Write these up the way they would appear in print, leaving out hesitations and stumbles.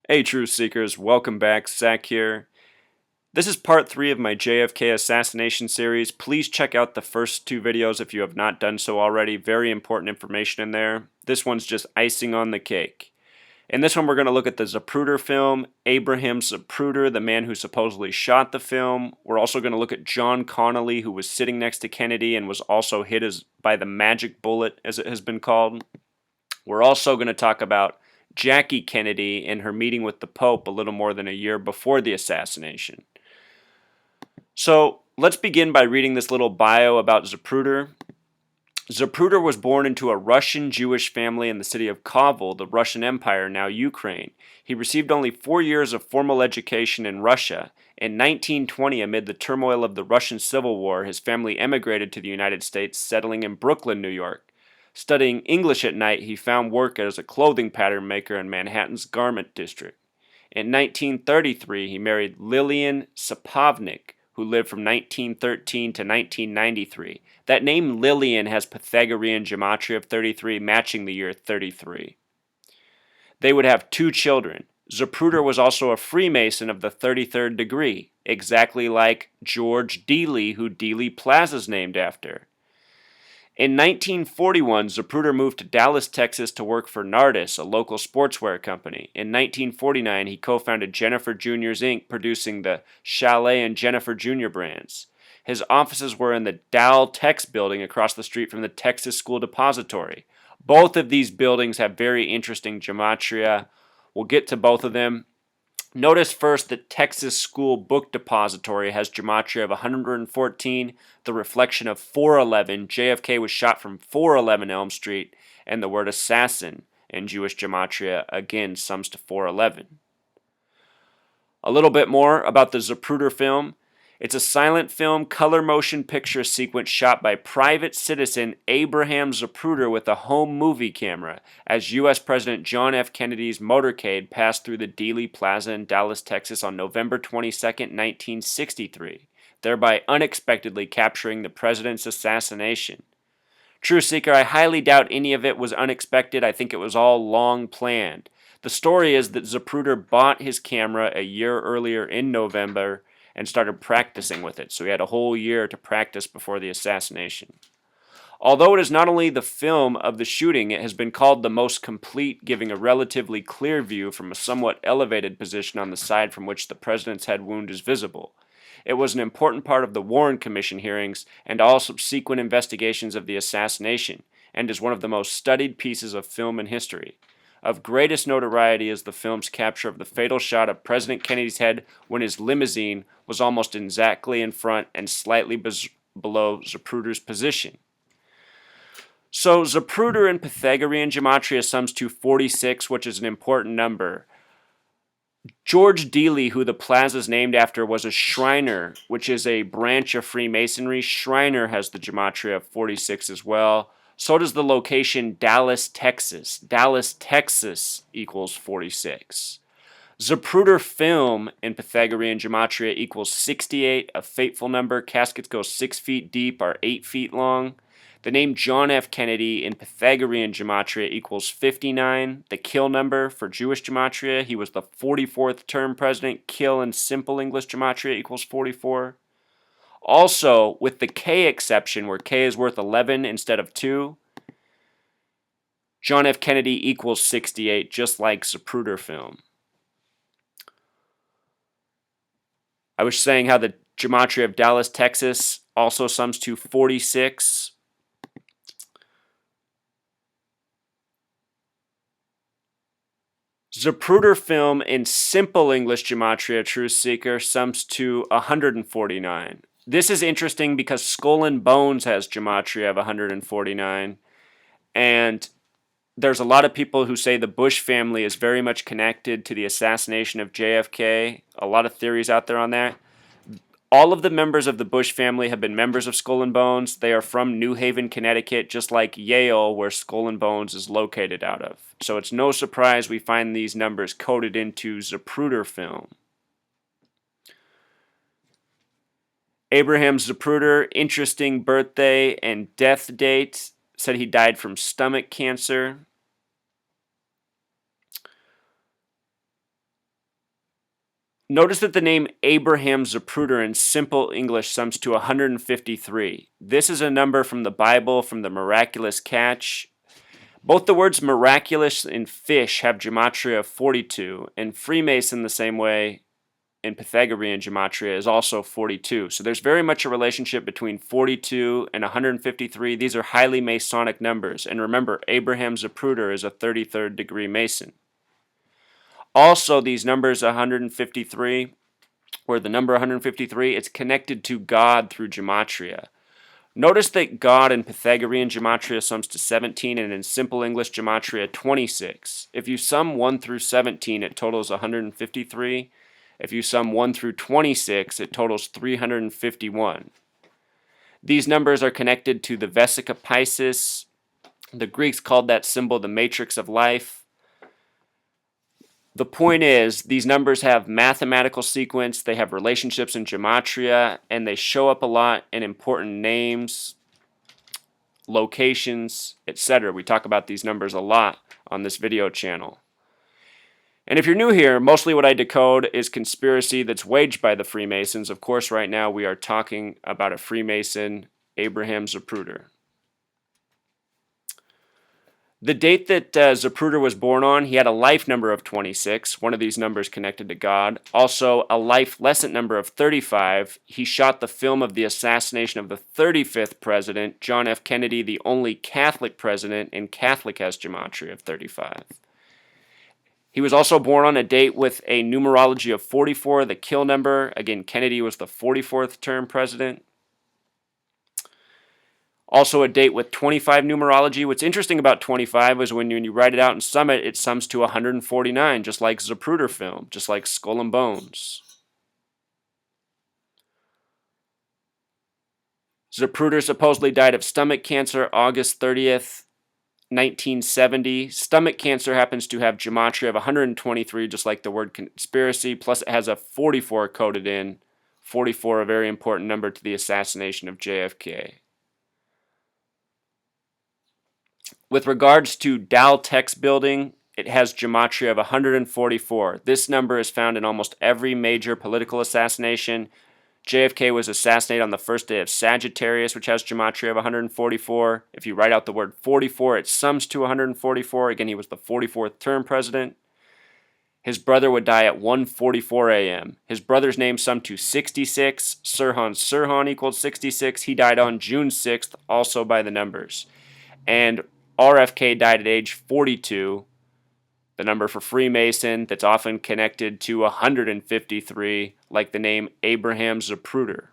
Hey, Truth Seekers, welcome back. Zach here. This is part 3 of my JFK Assassination series. Please check out the first 2 videos if you have not done so already. Very important information in there. This one's just icing on the cake. In this one, we're going to look at the Zapruder film, Abraham Zapruder, the man who supposedly shot the film. We're also going to look at John Connally, who was sitting next to Kennedy and was also hit by the magic bullet, as it has been called. We're also going to talk about Jackie Kennedy and her meeting with the Pope a little more than a year before the assassination. So let's begin by reading this little bio about Zapruder. Zapruder was born into a Russian Jewish family in the city of Kovel, the Russian Empire, now Ukraine. He received only 4 years of formal education in Russia. In 1920, amid the turmoil of the Russian Civil War, his family emigrated to the United States, settling in Brooklyn, New York. Studying English at night, he found work as a clothing pattern maker in Manhattan's Garment District. In 1933, he married Lillian Sapovnik, who lived from 1913 to 1993. That name Lillian has Pythagorean gematria of 33, matching the year 33. They would have 2 children. Zapruder was also a Freemason of the 33rd degree, exactly like George Dealey, who Dealey Plaza is named after. In 1941, Zapruder moved to Dallas, Texas to work for Nardis, a local sportswear company. In 1949, he co-founded Jennifer Juniors Inc., producing the Chalet and Jennifer Junior brands. His offices were in the Dow Tex building across the street from the Texas School Depository. Both of these buildings have very interesting gematria. We'll get to both of them. Notice first that Texas School Book Depository has gematria of 114, the reflection of 411. JFK was shot from 411 Elm Street, and the word assassin in Jewish gematria again sums to 411. A little bit more about the Zapruder film. It's a silent film color motion picture sequence shot by private citizen Abraham Zapruder with a home movie camera as U.S. President John F. Kennedy's motorcade passed through the Dealey Plaza in Dallas, Texas on November 22, 1963, thereby unexpectedly capturing the president's assassination. True Seeker, I highly doubt any of it was unexpected. I think it was all long planned. The story is that Zapruder bought his camera a year earlier in November and started practicing with it, so he had a whole year to practice before the assassination. Although it is not only the film of the shooting, it has been called the most complete, giving a relatively clear view from a somewhat elevated position on the side from which the president's head wound is visible. It was an important part of the Warren Commission hearings and all subsequent investigations of the assassination, and is one of the most studied pieces of film in history. Of greatest notoriety is the film's capture of the fatal shot of President Kennedy's head when his limousine was almost exactly in front and slightly below Zapruder's position. So Zapruder in Pythagorean gematria sums to 46, which is an important number. George Dealey, who the plaza is named after, was a Shriner, which is a branch of Freemasonry. Shriner has the gematria of 46 as well. So does the location Dallas, Texas. Dallas, Texas equals 46. Zapruder film in Pythagorean gematria equals 68, a fateful number. Caskets go 6 feet deep, are 8 feet long. The name John F. Kennedy in Pythagorean gematria equals 59. The kill number for Jewish gematria, he was the 44th term president. Kill in simple English gematria equals 44. Also, with the K exception, where K is worth 11 instead of 2, John F. Kennedy equals 68, just like Zapruder film. I was saying how the gematria of Dallas, Texas also sums to 46. Zapruder film in simple English gematria, Truth Seeker, sums to 149. This is interesting because Skull and Bones has gematria of 149, and there's a lot of people who say the Bush family is very much connected to the assassination of JFK. A lot of theories out there on that. All of the members of the Bush family have been members of Skull and Bones. They are from New Haven, Connecticut, just like Yale, where Skull and Bones is located out of. So it's no surprise we find these numbers coded into Zapruder film. Abraham Zapruder, interesting birthday and death date. Said he died from stomach cancer. Notice that the name Abraham Zapruder in simple English sums to 153. This is a number from the Bible, from the miraculous catch. Both the words miraculous and fish have gematria of 42, and Freemason the same way in Pythagorean gematria is also 42. So there's very much a relationship between 42 and 153. These are highly Masonic numbers. And remember, Abraham Zapruder is a 33rd degree Mason. Also, these numbers 153, or the number 153, it's connected to God through gematria. Notice that God in Pythagorean gematria sums to 17, and in simple English gematria 26. If you sum 1 through 17, it totals 153. If you sum 1 through 26, it totals 351. These numbers are connected to the Vesica Piscis. The Greeks called that symbol the matrix of life. The point is, these numbers have mathematical sequence, they have relationships in gematria, and they show up a lot in important names, locations, etc. We talk about these numbers a lot on this video channel. And if you're new here, mostly what I decode is conspiracy that's waged by the Freemasons. Of course, right now we are talking about a Freemason, Abraham Zapruder. The date that Zapruder was born on, he had a life number of 26, one of these numbers connected to God. Also, a life lesson number of 35. He shot the film of the assassination of the 35th president, John F. Kennedy, the only Catholic president, and Catholic has gematria of 35. He was also born on a date with a numerology of 44, the kill number. Again, Kennedy was the 44th term president. Also a date with 25 numerology. What's interesting about 25 is when you write it out in Summit, it sums to 149, just like Zapruder film, just like Skull and Bones. Zapruder supposedly died of stomach cancer August 30th, 1970. Stomach cancer happens to have gematria of 123, just like the word conspiracy, plus it has a 44 coded in. 44, a very important number to the assassination of JFK. With regards to Dow Text Building, it has gematria of 144. This number is found in almost every major political assassination. JFK was assassinated on the first day of Sagittarius, which has gematria of 144. If you write out the word 44, it sums to 144. Again, he was the 44th term president. His brother would die at 1:44 a.m. His brother's name summed to 66. Sirhan equaled 66. He died on June 6th, also by the numbers. And RFK died at age 42, the number for Freemason that's often connected to 153, like the name Abraham Zapruder.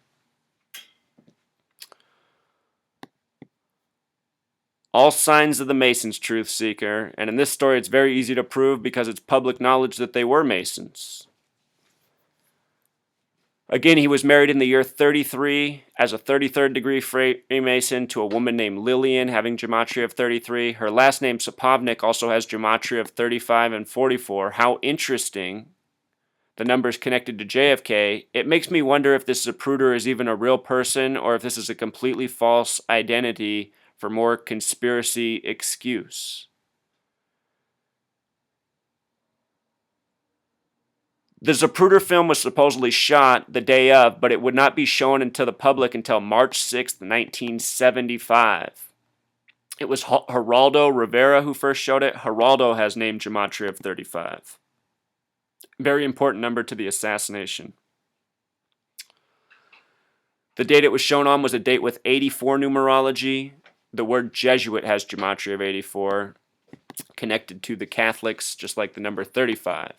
All signs of the Masons, truth seeker, and in this story it's very easy to prove because it's public knowledge that they were Masons. Again, he was married in the year 33 as a 33rd degree Freemason to a woman named Lillian, having gematria of 33. Her last name, Sapovnik, also has gematria of 35 and 44. How interesting. The numbers connected to JFK. It makes me wonder if this Zapruder is even a real person or if this is a completely false identity for more conspiracy excuse. The Zapruder film was supposedly shot the day of, but it would not be shown to the public until March 6, 1975. It was Geraldo Rivera who first showed it. Geraldo has named gematria of 35. Very important number to the assassination. The date it was shown on was a date with 84 numerology. The word Jesuit has gematria of 84, connected to the Catholics, just like the number 35.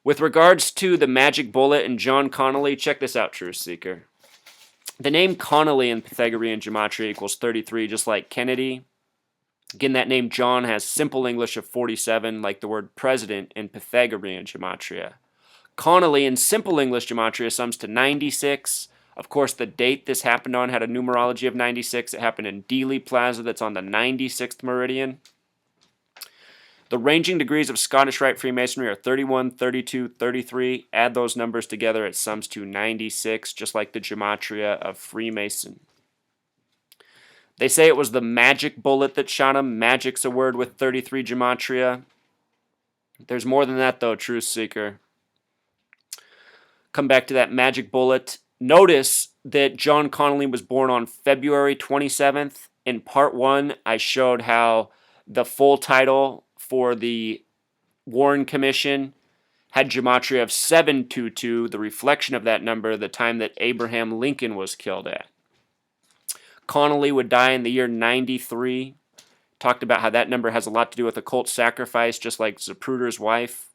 With regards to the magic bullet and John Connelly, check this out, Truth Seeker. The name Connelly in Pythagorean gematria equals 33, just like Kennedy. Again, that name John has simple English of 47, like the word president in Pythagorean gematria. Connelly in simple English gematria sums to 96. Of course, the date this happened on had a numerology of 96. It happened in Dealey Plaza, that's on the 96th meridian. The ranging degrees of Scottish Rite Freemasonry are 31, 32, 33. Add those numbers together, it sums to 96, just like the gematria of Freemason. They say it was the magic bullet that shot him. Magic's a word with 33 gematria. There's more than that, though, Truth Seeker. Come back to that magic bullet. Notice that John Connelly was born on February 27th. In part 1, I showed how the full title for the Warren Commission had Gematria of 722, the reflection of that number, the time that Abraham Lincoln was killed at. Connally would die in the year 93. Talked about how that number has a lot to do with occult sacrifice, just like Zapruder's wife.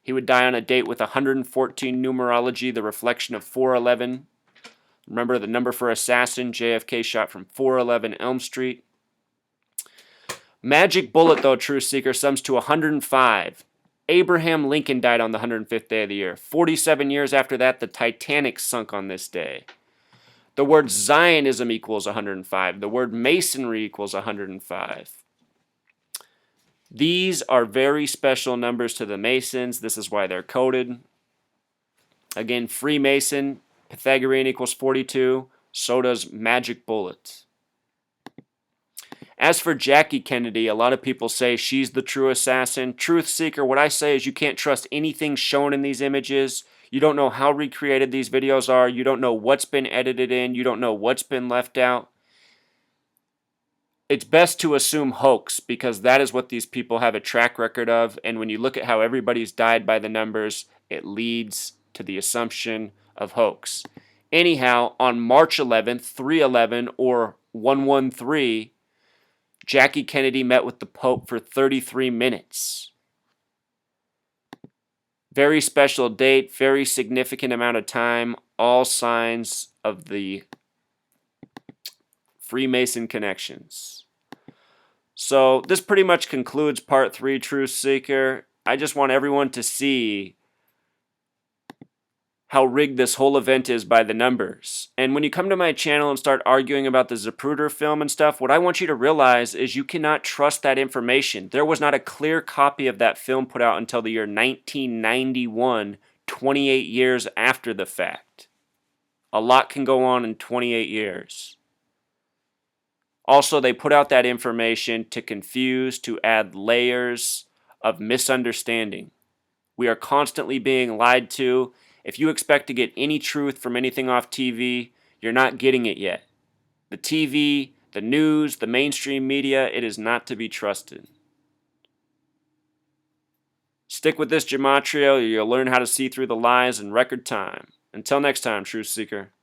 He would die on a date with 114 numerology, the reflection of 411. Remember the number for assassin, JFK shot from 411 Elm Street. Magic bullet, though, Truth Seeker, sums to 105. Abraham Lincoln died on the 105th day of the year. 47 years after that, the Titanic sunk on this day. The word Zionism equals 105. The word Masonry equals 105. These are very special numbers to the Masons. This is why they're coded. Again, Freemason, Pythagorean equals 42. So does Magic Bullet. As for Jackie Kennedy, a lot of people say she's the true assassin. Truth Seeker, what I say is you can't trust anything shown in these images. You don't know how recreated these videos are. You don't know what's been edited in. You don't know what's been left out. It's best to assume hoax because that is what these people have a track record of. And when you look at how everybody's died by the numbers, it leads to the assumption of hoax. Anyhow, on March 11th, 311 or 113, Jackie Kennedy met with the Pope for 33 minutes. Very special date, very significant amount of time, all signs of the Freemason connections. So this pretty much concludes part 3, Truth Seeker. I just want everyone to see how rigged this whole event is by the numbers. And when you come to my channel and start arguing about the Zapruder film and stuff, what I want you to realize is you cannot trust that information. There was not a clear copy of that film put out until the year 1991, 28 years after the fact. A lot can go on in 28 years. Also, they put out that information to confuse, to add layers of misunderstanding. We are constantly being lied to. If you expect to get any truth from anything off TV, you're not getting it yet. The TV, the news, the mainstream media, it is not to be trusted. Stick with this Gematria, or you'll learn how to see through the lies in record time. Until next time, Truth Seeker.